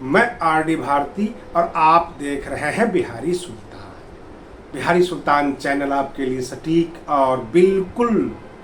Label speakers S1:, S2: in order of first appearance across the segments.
S1: मैं आरडी भारती और आप देख रहे हैं बिहारी सुल्तान। बिहारी सुल्तान चैनल आपके लिए सटीक और बिल्कुल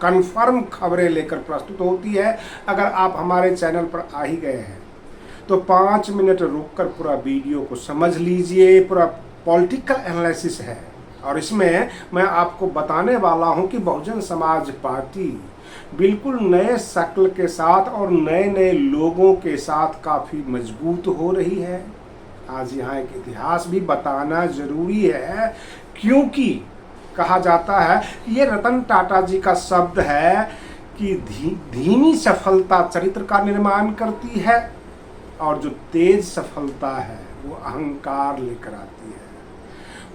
S1: कंफर्म खबरें लेकर प्रस्तुत होती है। अगर आप हमारे चैनल पर आ ही गए हैं तो 5 मिनट रुककर पूरा वीडियो को समझ लीजिए। पूरा पॉलिटिकल एनालिसिस है और इसमें मैं आपको बताने वाला हूं कि बहुजन समाज पार्टी बिल्कुल नए शक्ल के साथ और नए नए लोगों के साथ काफ़ी मजबूत हो रही है। आज यहाँ एक इतिहास भी बताना जरूरी है, क्योंकि कहा जाता है कि ये रतन टाटा जी का शब्द है कि धीमी सफलता चरित्र का निर्माण करती है और जो तेज सफलता है वो अहंकार लेकर आती है।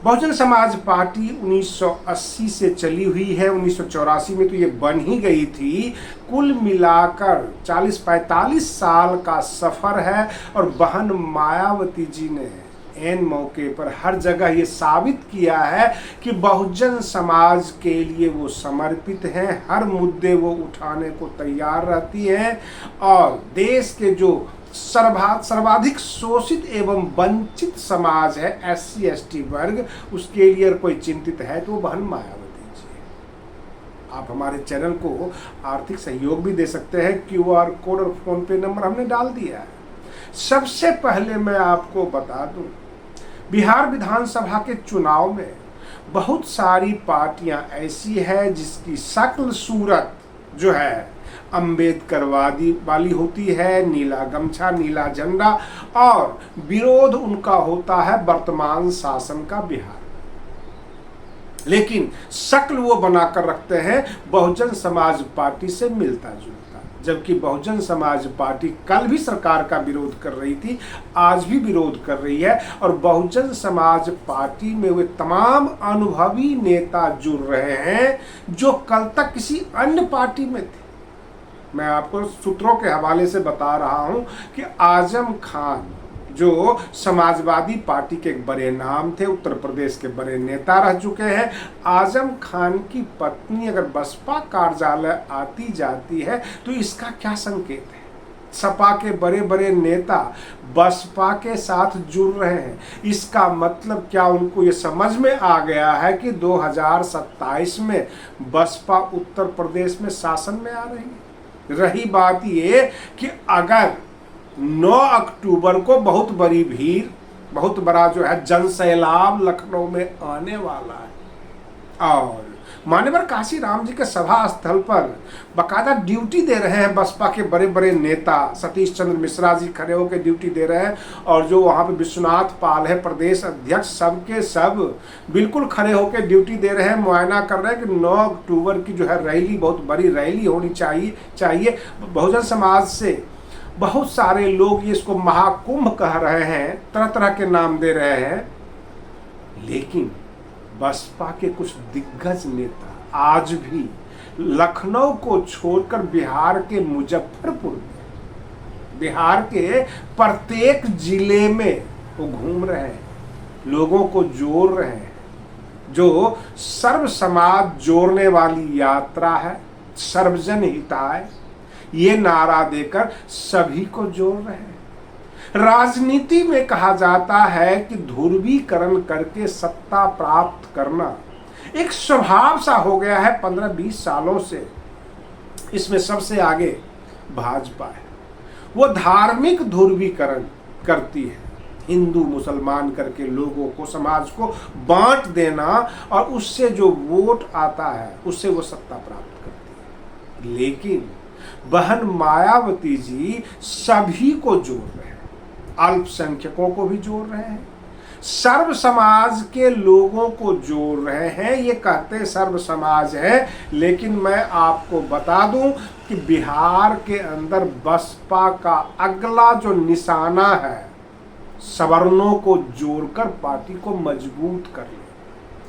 S1: बहुजन समाज पार्टी 1980 से चली हुई है। 1984 में तो ये बन ही गई थी। कुल मिलाकर 40-45 साल का सफर है और बहन मायावती जी ने एन मौके पर हर जगह ये साबित किया है कि बहुजन समाज के लिए वो समर्पित हैं। हर मुद्दे वो उठाने को तैयार रहती हैं और देश के जो सर्वाधिक शोषित एवं वंचित समाज है SC ST वर्ग, उसके लिए अगर कोई चिंतित है तो वो बहन मायावती जी है। आप हमारे चैनल को आर्थिक सहयोग भी दे सकते हैं। QR कोड और फोन पे नंबर हमने डाल दिया है। सबसे पहले मैं आपको बता दूं, बिहार विधानसभा के चुनाव में बहुत सारी पार्टियां ऐसी है जिसकी शक्ल सूरत जो है अम्बेडकरवादी वाली होती है, नीला गमछा नीला झंडा, और विरोध उनका होता है वर्तमान शासन का बिहार। लेकिन शक्ल वो बनाकर रखते हैं बहुजन समाज पार्टी से मिलता जुलता, जबकि बहुजन समाज पार्टी कल भी सरकार का विरोध कर रही थी, आज भी विरोध कर रही है। और बहुजन समाज पार्टी में वे तमाम अनुभवी नेता जुड़ रहे हैं जो कल तक किसी अन्य पार्टी में थे। मैं आपको सूत्रों के हवाले से बता रहा हूं कि आजम खान जो समाजवादी पार्टी के एक बड़े नाम थे, उत्तर प्रदेश के बड़े नेता रह चुके हैं, आजम खान की पत्नी अगर बसपा कार्यालय आती जाती है तो इसका क्या संकेत है? सपा के बड़े बड़े नेता बसपा के साथ जुड़ रहे हैं। इसका मतलब क्या उनको ये समझ में आ गया है कि 2027 में बसपा उत्तर प्रदेश में शासन में आ रही है? रही बात ये कि अगर 9 अक्टूबर को बहुत बड़ी भीड़, बहुत बड़ा जो है जनसैलाब लखनऊ में आने वाला है और मान्यवर काशी राम जी के सभा स्थल पर बाकायदा ड्यूटी दे रहे हैं बसपा के बड़े बड़े नेता, सतीश चंद्र मिश्रा जी खड़े होकर ड्यूटी दे रहे हैं और जो वहाँ पे विश्वनाथ पाल है प्रदेश अध्यक्ष, सबके सब बिल्कुल खड़े होकर ड्यूटी दे रहे हैं, मुआयना कर रहे हैं कि 9 अक्टूबर की जो है रैली, बहुत बड़ी रैली होनी चाहिए। बहुजन समाज से बहुत सारे लोग ये इसको महाकुंभ कह रहे हैं, तरह तरह के नाम दे रहे हैं, लेकिन बसपा के कुछ दिग्गज नेता आज भी लखनऊ को छोड़कर बिहार के मुजफ्फरपुर में, बिहार के प्रत्येक जिले में वो घूम रहे हैं, लोगों को जोड़ रहे हैं। जो सर्व समाज जोड़ने वाली यात्रा है, सर्वजन हिताय, ये नारा देकर सभी को जोड़ रहे हैं। राजनीति में कहा जाता है कि ध्रुवीकरण करके सत्ता प्राप्त करना एक स्वभाव सा हो गया है 15-20 सालों से। इसमें सबसे आगे भाजपा है। वो धार्मिक ध्रुवीकरण करती है, हिंदू मुसलमान करके लोगों को, समाज को बांट देना और उससे जो वोट आता है उससे वो सत्ता प्राप्त करती है। लेकिन बहन मायावती जी सभी को जोड़ रहे हैं, अल्पसंख्यकों को भी जोड़ रहे हैं, सर्व समाज के लोगों को जोड़ रहे हैं। ये कहते सर्व समाज है, लेकिन मैं आपको बता दूं कि बिहार के अंदर बसपा का अगला जो निशाना है, सवर्णों को जोड़कर पार्टी को मजबूत कर ले।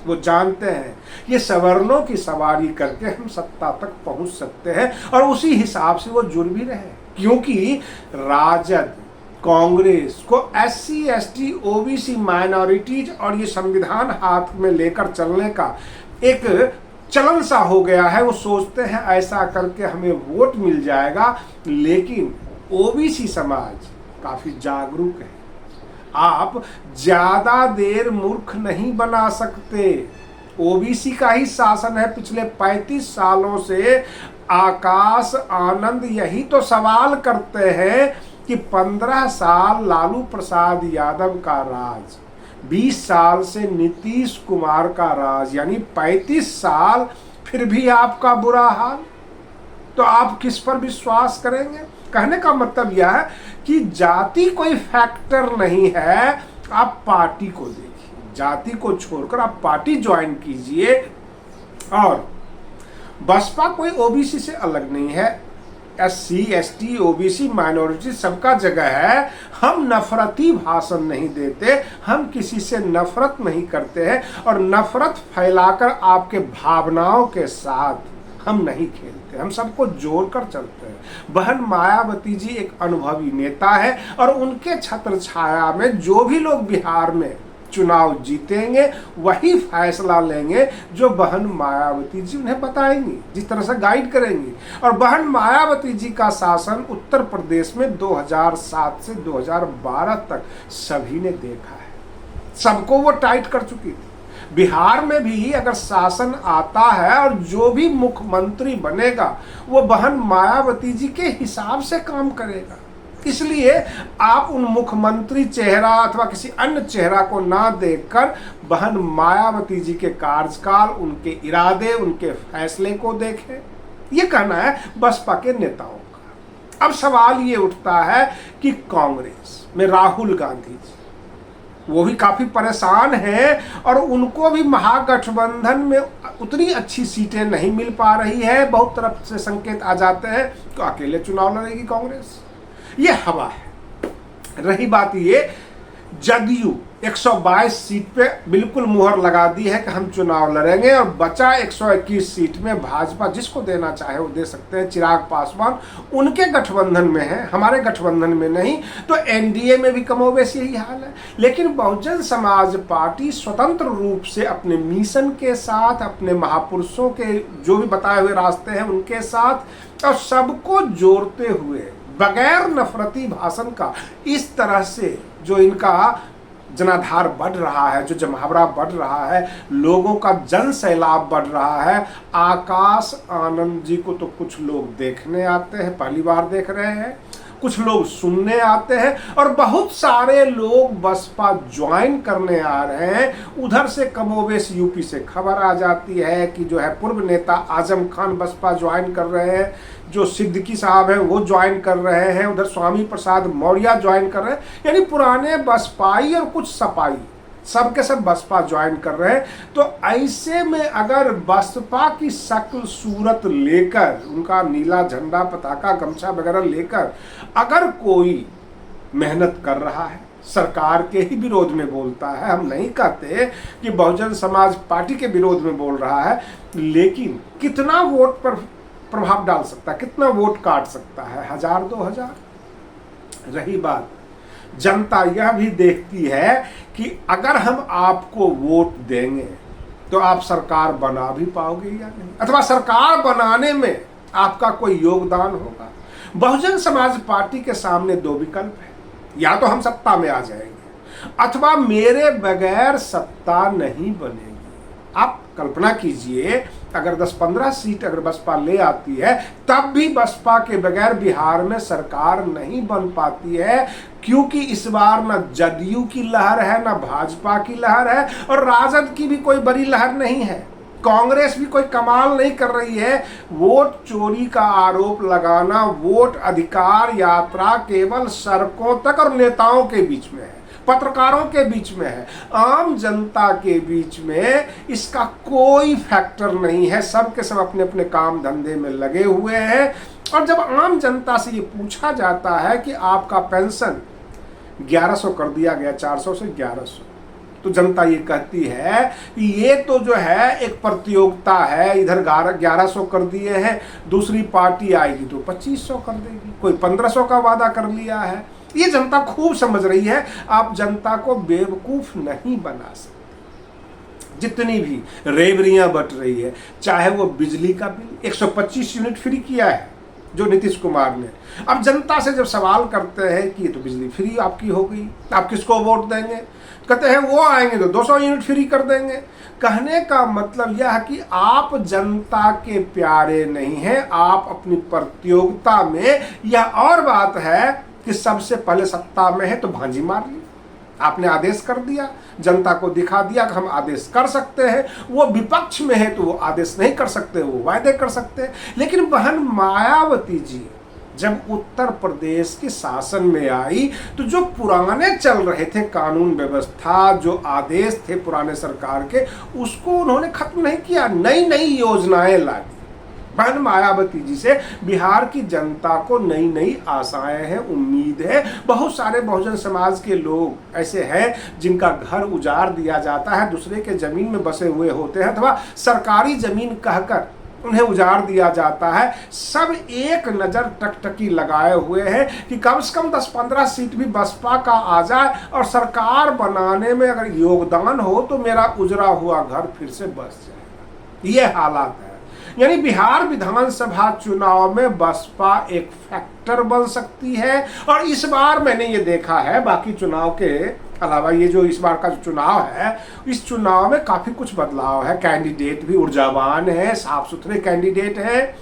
S1: वो जानते हैं ये सवर्णों की सवारी करके हम सत्ता तक पहुंच सकते हैं और उसी हिसाब से वो जुड़ भी रहे, क्योंकि राजद कांग्रेस को SC ST OBC माइनॉरिटीज और ये संविधान हाथ में लेकर चलने का एक चलन सा हो गया है। वो सोचते हैं ऐसा करके हमें वोट मिल जाएगा, लेकिन OBC समाज काफी जागरूक हैं। आप ज्यादा देर मूर्ख नहीं बना सकते। ओबीसी का ही शासन है पिछले 35 सालों से। आकाश आनंद यही तो सवाल करते हैं कि 15 साल लालू प्रसाद यादव का राज, 20 साल से नीतीश कुमार का राज, यानी 35 साल, फिर भी आपका बुरा हाल। तो आप किस पर विश्वास करेंगे? कहने का मतलब यह है कि जाति कोई फैक्टर नहीं है। आप पार्टी को देखिए, जाति को छोड़कर आप पार्टी ज्वाइन कीजिए। और बसपा कोई ओबीसी से अलग नहीं है। एससी, एसटी, ओबीसी, माइनॉरिटी सबका जगह है। हम नफरती भाषण नहीं देते, हम किसी से नफरत नहीं करते हैं, और नफरत फैलाकर आपके भावनाओं के साथ हम नहीं खेलते, हम सबको जोड़कर चलते हैं। बहन मायावती जी एक अनुभवी नेता है, और उनके छत्र छाया में जो भी लोग बिहार में चुनाव जीतेंगे वही फैसला लेंगे जो बहन मायावती जी उन्हें बताएंगी, जिस तरह से गाइड करेंगी। और बहन मायावती जी का शासन उत्तर प्रदेश में 2007 से 2012 तक सभी ने देखा है, सबको वो टाइट कर चुकी थी। बिहार में भी अगर शासन आता है और जो भी मुख्यमंत्री बनेगा वो बहन मायावती जी के हिसाब से काम करेगा। इसलिए आप उन मुख्यमंत्री चेहरा अथवा किसी अन्य चेहरा को ना देखकर बहन मायावती जी के कार्यकाल, उनके इरादे, उनके फैसले को देखें। ये कहना है बसपा के नेताओं का। अब सवाल ये उठता है कि कांग्रेस में राहुल गांधी जी, वो भी काफी परेशान हैं, और उनको भी महागठबंधन में उतनी अच्छी सीटें नहीं मिल पा रही है। बहुत तरफ से संकेत आ जाते हैं तो अकेले चुनाव लड़ेगी कांग्रेस। ये हवा है। रही बात ये, जदयू 122 सीट पे बिल्कुल मुहर लगा दी है कि हम चुनाव लड़ेंगे, और बचा 121 सीट में भाजपा जिसको देना चाहे वो दे सकते हैं। चिराग पासवान उनके गठबंधन में है, हमारे गठबंधन में नहीं। तो एनडीए में भी कमोबेश यही हाल है। लेकिन बहुजन समाज पार्टी स्वतंत्र रूप से अपने मिशन के साथ, अपने महापुरुषों के जो भी बताए हुए रास्ते हैं उनके साथ, और सबको जोड़ते हुए बगैर नफरती भाषण का, इस तरह से जो इनका जनाधार बढ़ रहा है, जो जमावड़ा बढ़ रहा है, लोगों का जन सैलाब बढ़ रहा है। आकाश आनंद जी को तो कुछ लोग देखने आते हैं, पहली बार देख रहे हैं, कुछ लोग सुनने आते हैं, और बहुत सारे लोग बसपा ज्वाइन करने आ रहे हैं। उधर से कमोबेश यूपी से खबर आ जाती है कि जो है पूर्व नेता आजम खान बसपा ज्वाइन कर रहे हैं, जो सिद्दीकी साहब हैं वो ज्वाइन कर रहे हैं, उधर स्वामी प्रसाद मौर्य ज्वाइन कर रहे हैं। यानी पुराने बसपाई और कुछ सपाई सब के सब बसपा ज्वाइन कर रहे हैं। तो ऐसे में अगर बसपा की शक्ल सूरत लेकर, उनका नीला झंडा, पताका, गमछा वगैरह लेकर अगर कोई मेहनत कर रहा है, सरकार के ही विरोध में बोलता है, हम नहीं कहते कि बहुजन समाज पार्टी के विरोध में बोल रहा है, लेकिन कितना वोट पर प्रभाव डाल सकता है, कितना वोट काट सकता है, 1000 2000। रही बात, जनता यह भी देखती है कि अगर हम आपको वोट देंगे तो आप सरकार बना भी पाओगे या नहीं, अथवा सरकार बनाने में आपका कोई योगदान होगा। बहुजन समाज पार्टी के सामने दो विकल्प है, या तो हम सत्ता में आ जाएंगे अथवा मेरे बगैर सत्ता नहीं बनेगी। आप कल्पना कीजिए अगर 10-15 सीट अगर बसपा ले आती है तब भी बसपा के बगैर बिहार में सरकार नहीं बन पाती है, क्योंकि इस बार न जदयू की लहर है, न भाजपा की लहर है, और राजद की भी कोई बड़ी लहर नहीं है। कांग्रेस भी कोई कमाल नहीं कर रही है। वोट चोरी का आरोप लगाना, वोट अधिकार यात्रा केवल सड़कों तक और नेताओं के बीच में है, पत्रकारों के बीच में है, आम जनता के बीच में इसका कोई फैक्टर नहीं है। सब के सब अपने अपने काम धंधे में लगे हुए हैं। और जब आम जनता से ये पूछा जाता है कि आपका पेंशन 1100 कर दिया गया, 400 से 1100, तो जनता ये कहती है कि ये तो जो है एक प्रतियोगिता है, इधर 1100 कर दिए हैं, दूसरी पार्टी आएगी तो 2500 कर देगी, कोई 1500 का वादा कर लिया है। ये जनता खूब समझ रही है। आप जनता को बेवकूफ नहीं बना सकते। जितनी भी रेवरियां बट रही है, चाहे वो बिजली का बिल 125 यूनिट फ्री किया है, जो नीतीश कुमार ने। अब जनता से जब सवाल करते हैं कि तो बिजली फ्री आपकी हो गई, आप किसको वोट देंगे? कहते हैं वो आएंगे तो 200 यूनिट फ्री कर देंगे। कहने का मतलब यह है कि आप जनता के प्यारे नहीं हैं, आप अपनी प्रतियोगिता में। यह और बात है कि सबसे पहले सत्ता में है तो भांजी मार ली, आपने आदेश कर दिया, जनता को दिखा दिया कि हम आदेश कर सकते हैं। वो विपक्ष में है तो वो आदेश नहीं कर सकते, वो वायदे कर सकते हैं। लेकिन बहन मायावती जी जब उत्तर प्रदेश के शासन में आई तो जो पुराने चल रहे थे कानून व्यवस्था, जो आदेश थे पुराने सरकार के, उसको उन्होंने खत्म नहीं किया, नई नई योजनाएं ला दी। बहन मायावती जी से बिहार की जनता को नई नई आशाएं हैं, उम्मीद है। बहुत सारे बहुजन समाज के लोग ऐसे हैं जिनका घर उजाड़ दिया जाता है, दूसरे के जमीन में बसे हुए होते हैं अथवा सरकारी जमीन कहकर उन्हें उजाड़ दिया जाता है। सब एक नज़र टकटकी लगाए हुए हैं कि कम से कम 10-15 सीट भी बसपा का आ जाए और सरकार बनाने में अगर योगदान हो तो मेरा उजड़ा हुआ घर फिर से बस जाएगा। ये हालात है। यानी बिहार विधानसभा चुनाव में बसपा एक फैक्टर बन सकती है। और इस बार मैंने ये देखा है, बाकी चुनाव के अलावा ये जो इस बार का जो चुनाव है, इस चुनाव में काफी कुछ बदलाव है। कैंडिडेट भी ऊर्जावान है, साफ सुथरे कैंडिडेट हैं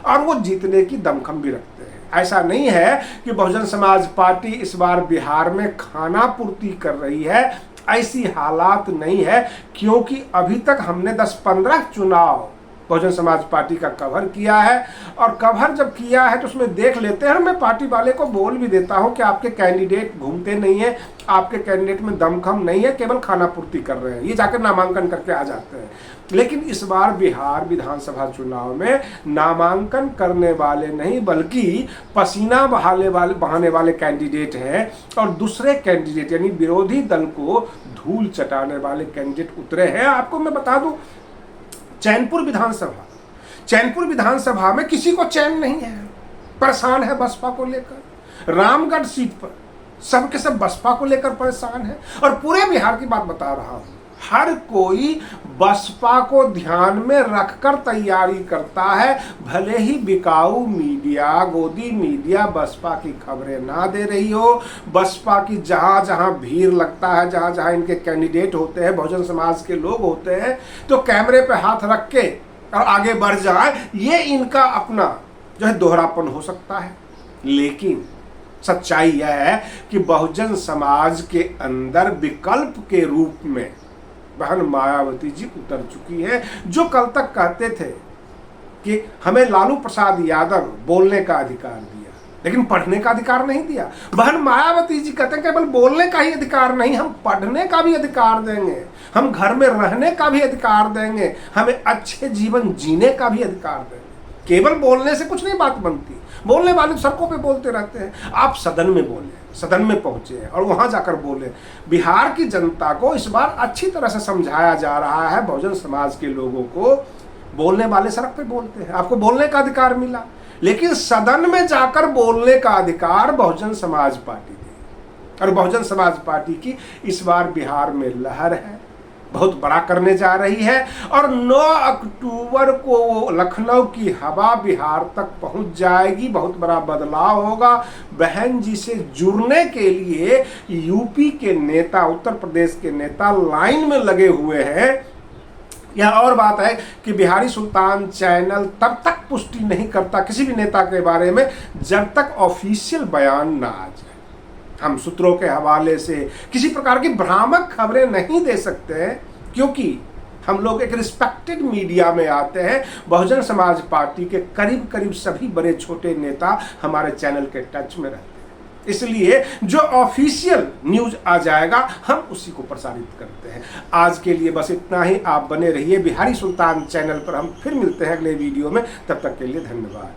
S1: और वो जीतने की दमखम भी रखते हैं। ऐसा नहीं है कि बहुजन समाज पार्टी इस बार बिहार में खाना पूर्ति कर रही है, ऐसी हालात नहीं है। क्योंकि अभी तक हमने 10-15 चुनाव बहुजन समाज पार्टी का कवर किया है और कवर जब किया है तो उसमें देख लेते हैं। मैं पार्टी वाले को बोल भी देता हूं कि आपके कैंडिडेट घूमते नहीं है, आपके कैंडिडेट में दमखम नहीं है, केवल खाना पूर्ति कर रहे हैं, ये जाकर नामांकन करके आ जाते हैं। लेकिन इस बार बिहार विधानसभा चुनाव में नामांकन करने वाले नहीं बल्कि पसीना बहाने वाले कैंडिडेट हैं और दूसरे कैंडिडेट यानी विरोधी दल को धूल चटाने वाले कैंडिडेट उतरे हैं। आपको मैं बता दूं, चैनपुर विधानसभा में किसी को चैन नहीं है, परेशान है बसपा को लेकर। रामगढ़ सीट पर सबके सब बसपा को लेकर परेशान है। और पूरे बिहार की बात बता रहा हूं, हर कोई बसपा को ध्यान में रखकर तैयारी करता है। भले ही बिकाऊ मीडिया, गोदी मीडिया बसपा की खबरें ना दे रही हो, बसपा की जहां जहां भीड़ लगता है, जहां जहां इनके कैंडिडेट होते हैं, बहुजन समाज के लोग होते हैं, तो कैमरे पे हाथ रख के और आगे बढ़ जाए, ये इनका अपना जो है दोहरापन हो सकता है। लेकिन सच्चाई यह है कि बहुजन समाज के अंदर विकल्प के रूप में बहन मायावती जी उतर चुकी है। जो कल तक कहते थे कि हमें लालू प्रसाद यादव बोलने का अधिकार दिया लेकिन पढ़ने का अधिकार नहीं दिया, बहन मायावती जी कहते हैं केवल बोलने का ही अधिकार नहीं, हम पढ़ने का भी अधिकार देंगे, हम घर में रहने का भी अधिकार देंगे, हमें अच्छे जीवन जीने का भी अधिकार देंगे। केवल बोलने से कुछ नहीं बात बनती, बोलने वाले सड़कों पे बोलते रहते हैं। आप सदन में बोले, सदन में पहुंचे और वहां जाकर बोले। बिहार की जनता को इस बार अच्छी तरह से समझाया जा रहा है, बहुजन समाज के लोगों को, बोलने वाले सड़क पे बोलते हैं, आपको बोलने का अधिकार मिला, लेकिन सदन में जाकर बोलने का अधिकार बहुजन समाज पार्टी दी। और बहुजन समाज पार्टी की इस बार बिहार में लहर है, बहुत बड़ा करने जा रही है। और 9 अक्टूबर को लखनऊ की हवा बिहार तक पहुंच जाएगी, बहुत बड़ा बदलाव होगा। बहन जी से जुड़ने के लिए यूपी के नेता, उत्तर प्रदेश के नेता लाइन में लगे हुए हैं। यह और बात है कि बिहारी सुल्तान चैनल तब तक पुष्टि नहीं करता किसी भी नेता के बारे में जब तक ऑफिशियल बयान ना आ जाए। हम सूत्रों के हवाले से किसी प्रकार की भ्रामक खबरें नहीं दे सकते हैं, क्योंकि हम लोग एक रिस्पेक्टेड मीडिया में आते हैं। बहुजन समाज पार्टी के करीब करीब सभी बड़े छोटे नेता हमारे चैनल के टच में रहते हैं, इसलिए जो ऑफिशियल न्यूज आ जाएगा हम उसी को प्रसारित करते हैं। आज के लिए बस इतना ही। आप बने रहिए बिहारी सुल्तान चैनल पर, हम फिर मिलते हैं अगले वीडियो में। तब तक के लिए धन्यवाद।